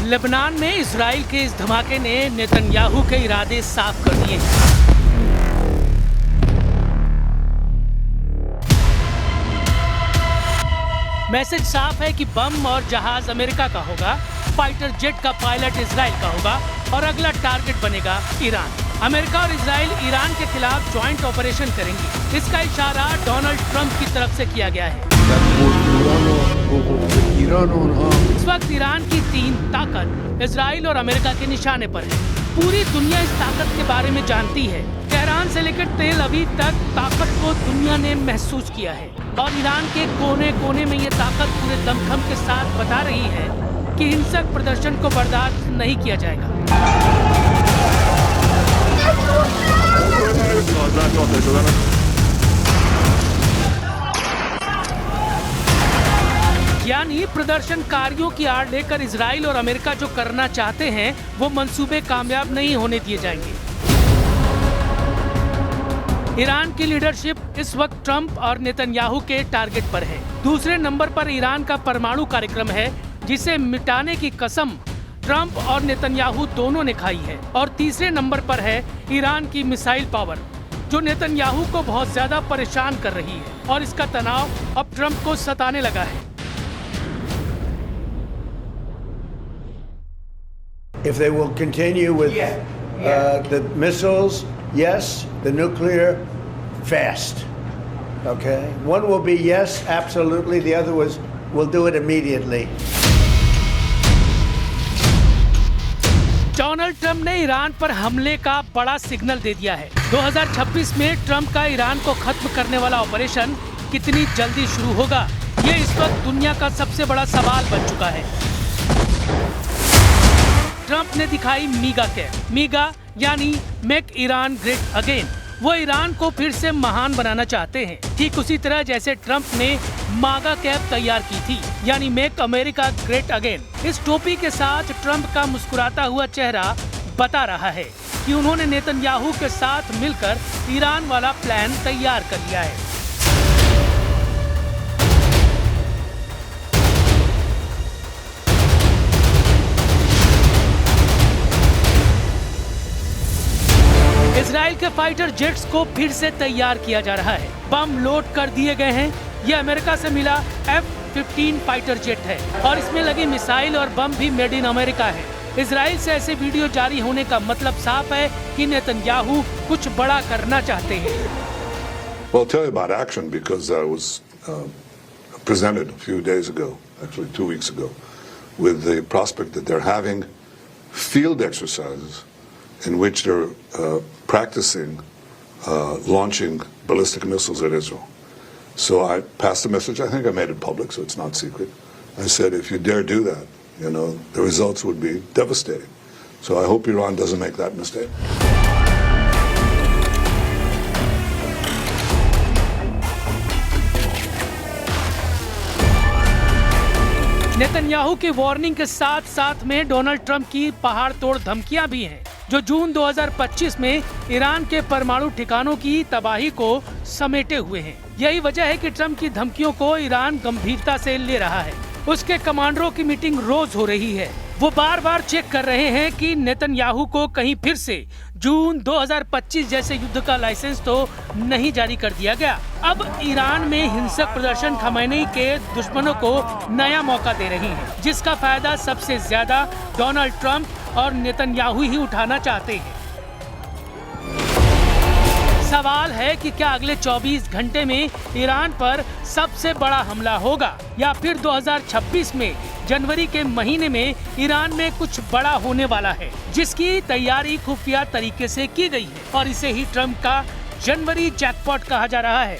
Lebanon में Israel के इस धमाके ने नेतन्याहू के इरादे साफ कर दिए। मैसेज साफ है कि बम और जहाज अमेरिका का होगा, फाइटर जेट का पायलट इजराइल का होगा और अगला टारगेट बनेगा ईरान। अमेरिका और इजराइल ईरान के खिलाफ ज्वाइंट ऑपरेशन करेंगे। इसका इशारा डोनाल्ड ट्रंप की तरफ से किया गया है। इस वक्त ईरान की 3 ताकत इजराइल और अमेरिका के निशाने पर है। पूरी दुनिया इस ताकत के बारे में जानती है। तेहरान से लेकर तेल अवीव तक ताकत को दुनिया ने महसूस किया है और ईरान के कोने कोने में ये ताकत पूरे दमखम के साथ बता रही है कि हिंसक प्रदर्शन को बर्दाश्त नहीं किया जाएगा। यानी प्रदर्शनकारियों की आड़ लेकर इजराइल और अमेरिका जो करना चाहते हैं वो मंसूबे कामयाब नहीं होने दिए जाएंगे। ईरान की लीडरशिप इस वक्त ट्रंप और नेतन्याहू के टारगेट पर है। दूसरे नंबर पर ईरान का परमाणु कार्यक्रम है, जिसे मिटाने की कसम ट्रंप और नेतन्याहू दोनों ने खाई है। और तीसरे नंबर पर है ईरान की मिसाइल पावर, जो नेतन्याहू को बहुत ज्यादा परेशान कर रही है और इसका तनाव अब ट्रंप को सताने लगा है। If they will continue with the missiles, yes. The nuclear, fast. Okay? One will be yes, absolutely. The other will do it immediately. Donald Trump ने ईरान पर हमले का बड़ा सिग्नल दे दिया है। 2026 में ट्रंप का ईरान को खत्म करने वाला ऑपरेशन कितनी जल्दी शुरू होगा, ये इस वक्त दुनिया का सबसे बड़ा सवाल बन चुका है। ट्रंप ने दिखाई मीगा कैप। मीगा यानी मेक ईरान ग्रेट अगेन। वो ईरान को फिर से महान बनाना चाहते हैं, ठीक उसी तरह जैसे ट्रंप ने मागा कैप तैयार की थी, यानी मेक अमेरिका ग्रेट अगेन। इस टोपी के साथ ट्रंप का मुस्कुराता हुआ चेहरा बता रहा है कि उन्होंने नेतन्याहू के साथ मिलकर ईरान वाला प्लान तैयार कर लिया है। इजराइल के फाइटर जेट्स को फिर से तैयार किया जा रहा है। बम लोड कर दिए गए हैं। यह अमेरिका से मिला F-15 फाइटर जेट है और इसमें लगी मिसाइल और बम भी मेड इन अमेरिका है। इजराइल से ऐसे वीडियो जारी होने का मतलब साफ है कि नेतन्याहू कुछ बड़ा करना चाहते हैं। Well, I'll tell you about action because I was presented a few days ago, actually 2 weeks ago, with the prospect that they're having field exercises in which they're practicing launching ballistic missiles at Israel. So I passed the message. I think I made it public, so it's not secret. I said, if you dare do that, the results would be devastating. So I hope Iran doesn't make that mistake. Netanyahu की warning के साथ साथ में Donald Trump की पहाड़ तोड़ धमकियां भी हैं, जो जून 2025 में ईरान के परमाणु ठिकानों की तबाही को समेटे हुए हैं। यही वजह है कि ट्रंप की धमकियों को ईरान गंभीरता से ले रहा है। उसके कमांडरों की मीटिंग रोज हो रही है। वो बार बार चेक कर रहे हैं कि नेतन्याहू को कहीं फिर से जून 2025 जैसे युद्ध का लाइसेंस तो नहीं जारी कर दिया गया। अब ईरान में हिंसक प्रदर्शन खमेनी के दुश्मनों को नया मौका दे रही है, जिसका फायदा सबसे ज्यादा डोनाल्ड ट्रंप और नेतन्याहू ही उठाना चाहते हैं। सवाल है कि क्या अगले 24 घंटे में ईरान पर सबसे बड़ा हमला होगा या फिर 2026 में जनवरी के महीने में ईरान में कुछ बड़ा होने वाला है, जिसकी तैयारी खुफिया तरीके से की गई है और इसे ही ट्रंप का जनवरी जैकपॉट कहा जा रहा है।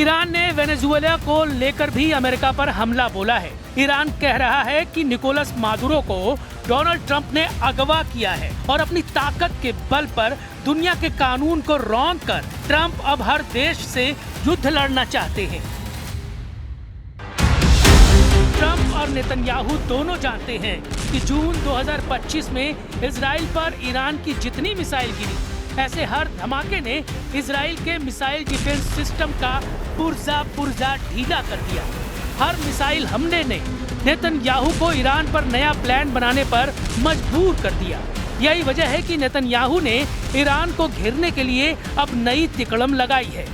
ईरान ने वेनेजुएला को लेकर भी अमेरिका पर हमला बोला है। ईरान कह रहा है कि निकोलस मादुरो को डोनाल्ड ट्रंप ने अगवा किया है और अपनी ताकत के बल पर दुनिया के कानून को रौंद कर ट्रंप अब हर देश से युद्ध लड़ना चाहते हैं। ट्रंप और नेतन्याहू दोनों जानते हैं कि जून 2025 में इजराइल पर ईरान की जितनी मिसाइल गिरी, ऐसे हर धमाके ने इजराइल के मिसाइल डिफेंस सिस्टम का पुर्जा ढीला कर दिया। हर मिसाइल हमले ने नेतन्याहू को ईरान पर नया प्लान बनाने पर मजबूर कर दिया। यही वजह है कि नेतन्याहू ने ईरान को घेरने के लिए अब नई तिकड़म लगाई है।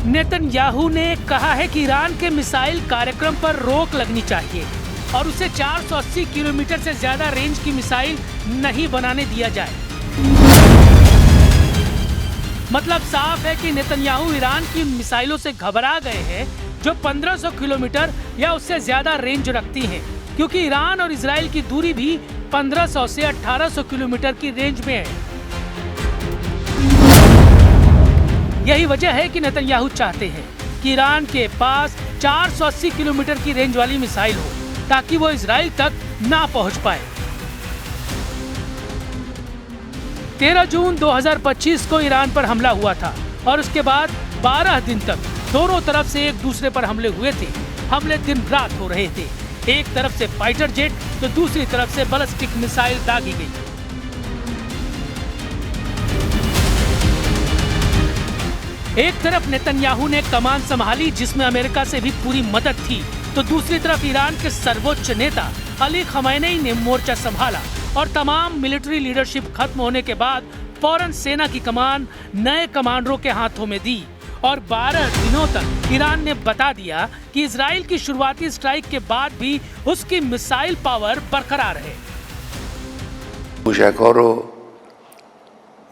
नेतन्याहू ने कहा है कि ईरान के मिसाइल कार्यक्रम पर रोक लगनी चाहिए और उसे 480 किलोमीटर से ज्यादा रेंज की मिसाइल नहीं बनाने दिया जाए। मतलब साफ है कि नेतन्याहू ईरान की मिसाइलों से घबरा गए हैं जो 1500 किलोमीटर या उससे ज्यादा रेंज रखती हैं, क्योंकि ईरान और इजराइल की दूरी भी 1500 से 1800 किलोमीटर की रेंज में है। यही वजह है कि नेतन्याहू चाहते हैं कि ईरान के पास 480 किलोमीटर की रेंज वाली मिसाइल हो ताकि वो इजराइल तक ना पहुंच पाए। 13 जून 2025 को ईरान पर हमला हुआ था और उसके बाद 12 दिन तक दोनों तरफ से एक दूसरे पर हमले हुए थे। हमले दिन रात हो रहे थे। एक तरफ से फाइटर जेट तो दूसरी तरफ से बैलिस्टिक मिसाइल दागी गई। एक तरफ नेतन्याहू ने कमान संभाली जिसमें अमेरिका से भी पूरी मदद थी, तो दूसरी तरफ ईरान के सर्वोच्च नेता अली खमैनी ने मोर्चा संभाला और तमाम मिलिट्री लीडरशिप खत्म होने के बाद फौरन सेना की कमान नए कमांडरों के हाथों में दी और 12 दिनों तक ईरान ने बता दिया कि इजराइल की शुरुआती स्ट्राइक के बाद भी उसकी मिसाइल पावर बरकरार है।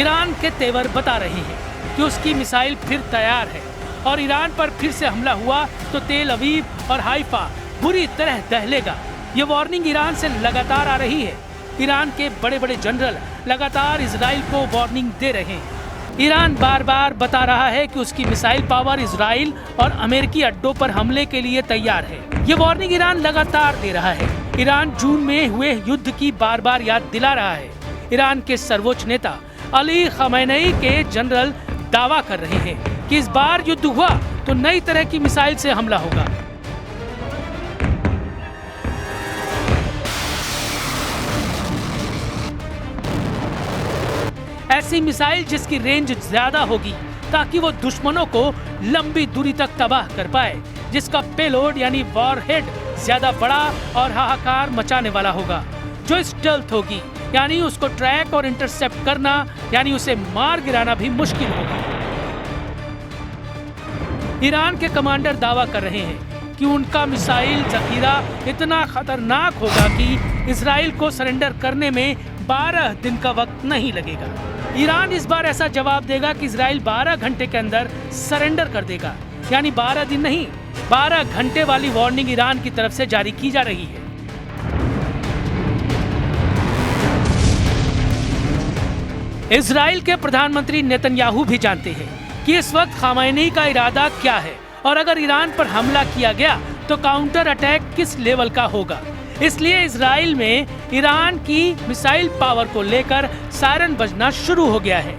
ईरान के तेवर बता रहे हैं कि उसकी मिसाइल फिर तैयार है और ईरान पर फिर से हमला हुआ तो तेल अवीव और हाइफा बुरी तरह दहलेगा। ये वार्निंग ईरान से लगातार आ रही है। ईरान के बड़े बड़े जनरल लगातार इजराइल को वार्निंग दे रहे हैं। ईरान बार बार बता रहा है कि उसकी मिसाइल पावर इजराइल और अमेरिकी अड्डों पर हमले के लिए तैयार है। ये वार्निंग ईरान लगातार दे रहा है। ईरान जून में हुए युद्ध की बार बार याद दिला रहा है। ईरान के सर्वोच्च नेता अली खमैनी के जनरल दावा कर रहे हैं कि इस बार युद्ध हुआ तो नई तरह की मिसाइल से हमला होगा। ऐसी मिसाइल जिसकी रेंज ज्यादा होगी ताकि वो दुश्मनों को लंबी दूरी तक तबाह कर पाए, जिसका पेलोड यानी वॉरहेड ज्यादा बड़ा और हाहाकार मचाने वाला होगा, जो स्टेल्थ होगी यानी उसको ट्रैक और इंटरसेप्ट करना यानी उसे मार गिराना भी मुश्किल होगा। ईरान के कमांडर दावा कर रहे हैं कि उनका मिसाइल जखीरा इतना खतरनाक होगा कि इजराइल को सरेंडर करने में 12 दिन का वक्त नहीं लगेगा। ईरान इस बार ऐसा जवाब देगा कि इजराइल 12 घंटे के अंदर सरेंडर कर देगा, यानी 12 दिन नहीं 12 घंटे वाली वार्निंग ईरान की तरफ से जारी की जा रही है। इजराइल के प्रधानमंत्री नेतन्याहू भी जानते हैं कि इस वक्त खमैनी का इरादा क्या है और अगर ईरान पर हमला किया गया तो काउंटर अटैक किस लेवल का होगा। इसलिए इजराइल में ईरान की मिसाइल पावर को लेकर सायरन बजना शुरू हो गया है।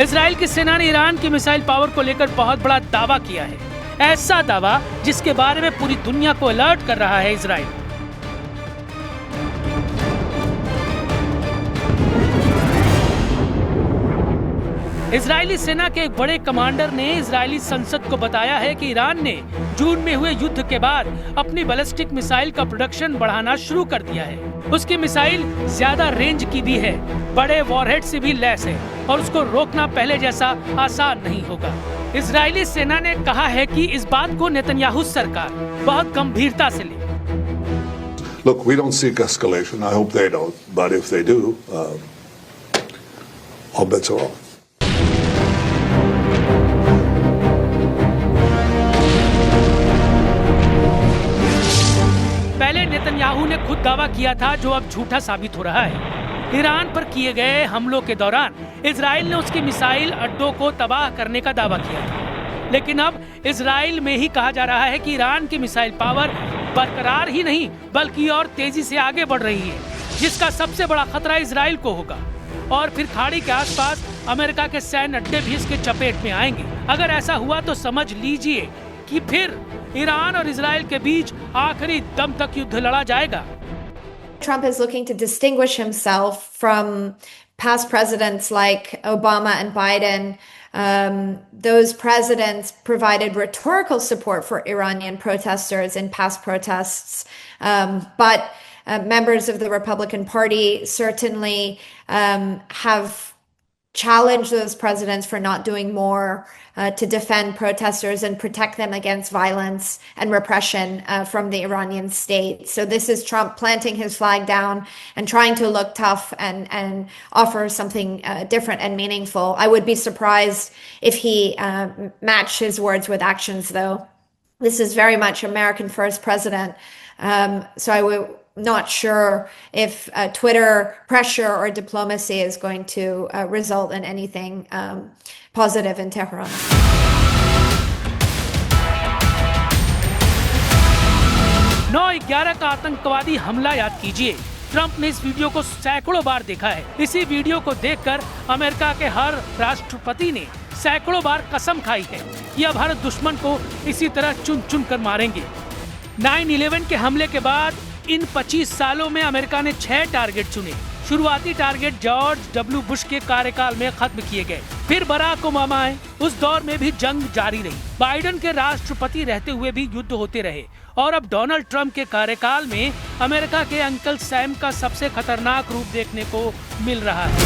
इजराइल की सेना ने ईरान की मिसाइल पावर को लेकर बहुत बड़ा दावा किया है। ऐसा दावा जिसके बारे में पूरी दुनिया को अलर्ट कर रहा है इजराइल। इजरायली सेना के एक बड़े कमांडर ने इजरायली संसद को बताया है कि ईरान ने जून में हुए युद्ध के बाद अपनी बैलिस्टिक मिसाइल का प्रोडक्शन बढ़ाना शुरू कर दिया है। उसकी मिसाइल ज्यादा रेंज की भी है, बड़े वॉरहेड से भी लैस है और उसको रोकना पहले जैसा आसान नहीं होगा। इजरायली सेना ने कहा है कि इस बात को नेतन्याहू सरकार बहुत गंभीरता से ले। Look, we don't seek escalation. I hope they don't. But if they do, all bets are off. पहले नेतन्याहू ने खुद दावा किया था, जो अब झूठा साबित हो रहा है। ईरान पर किए गए हमलों के दौरान इजराइल ने उसकी मिसाइल अड्डों को तबाह करने का दावा किया था, लेकिन अब इजराइल में ही कहा जा रहा है कि ईरान की मिसाइल पावर बरकरार ही नहीं बल्कि और तेजी से आगे बढ़ रही है, जिसका सबसे बड़ा खतरा इजराइल को होगा। और फिर खाड़ी के आसपास अमेरिका के सैन्य अड्डे भी इसके चपेट में आएंगे। अगर ऐसा हुआ तो समझ लीजिए कि फिर ईरान और इजराइल के बीच आखिरी दम तक युद्ध लड़ा जाएगा। Trump is looking to distinguish himself from past presidents like Obama and Biden. Those presidents provided rhetorical support for Iranian protesters in past protests, but members of the Republican Party certainly have challenged those presidents for not doing more to defend protesters and protect them against violence and repression from the Iranian state. So this is Trump planting his flag down and trying to look tough and offer something different and meaningful. I would be surprised if he matched his words with actions, though. This is very much American first president. So I would not sure if Twitter pressure or diplomacy is going to result in anything positive in Tehran. 9/11 का आतंकवादी हमला याद कीजिए। Trump ने इस video को सैकड़ों बार देखा है। इसी वीडियो को देखकर अमेरिका के हर राष्ट्रपति ने सैकड़ों बार कसम खाई है कि अब हर दुश्मन को इसी तरह चुन चुन कर मारेंगे। 9/11 के हमले के बाद इन 25 सालों में अमेरिका ने 6 टारगेट चुने। शुरुआती टारगेट जॉर्ज डब्ल्यू बुश के कार्यकाल में खत्म किए गए, फिर बराक ओबामा आए, उस दौर में भी जंग जारी रही। बाइडेन के राष्ट्रपति रहते हुए भी युद्ध होते रहे और अब डोनाल्ड ट्रंप के कार्यकाल में अमेरिका के अंकल सैम का सबसे खतरनाक रूप देखने को मिल रहा है।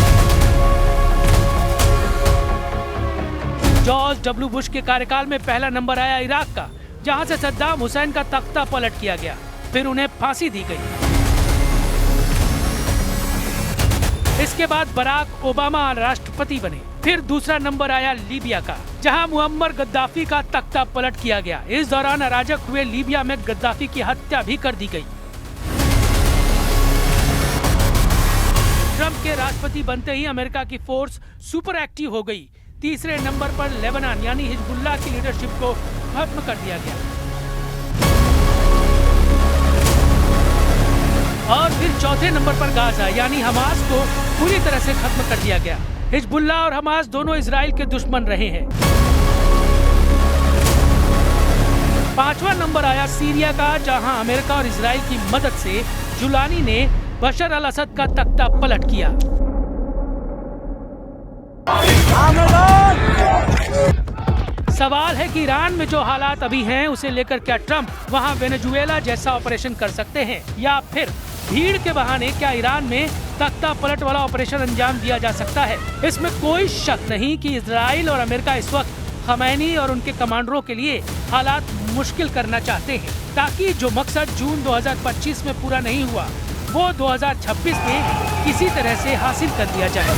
जॉर्ज डब्ल्यू बुश के कार्यकाल में पहला नंबर आया इराक का, जहां से सद्दाम हुसैन का तख्ता पलट किया गया, फिर उन्हें फांसी दी गई। इसके बाद बराक ओबामा राष्ट्रपति बने। फिर दूसरा नंबर आया लीबिया का, जहां मुअम्मर गद्दाफी का तख्ता पलट किया गया। इस दौरान अराजक हुए लीबिया में गद्दाफी की हत्या भी कर दी गई। ट्रंप के राष्ट्रपति बनते ही अमेरिका की फोर्स सुपर एक्टिव हो गई। तीसरे नंबर पर लेबनान यानी हिजबुल्लाह की लीडरशिप को खत्म कर दिया गया और फिर चौथे नंबर पर गाजा यानी हमास को पूरी तरह से खत्म कर दिया गया। हिजबुल्लाह और हमास दोनों इजराइल के दुश्मन रहे हैं। पांचवा नंबर आया सीरिया का, जहां अमेरिका और इजराइल की मदद से जुलानी ने बशर अल असद का तख्ता पलट किया। सवाल है कि ईरान में जो हालात अभी हैं उसे लेकर क्या ट्रंप वहां वेनेजुएला जैसा ऑपरेशन कर सकते हैं, या फिर भीड़ के बहाने क्या ईरान में तख्ता पलट वाला ऑपरेशन अंजाम दिया जा सकता है। इसमें कोई शक नहीं कि इजराइल और अमेरिका इस वक्त खमैनी और उनके कमांडरों के लिए हालात मुश्किल करना चाहते हैं, ताकि जो मकसद जून 2025 में पूरा नहीं हुआ वो 2026 में किसी तरह से हासिल कर दिया जाए।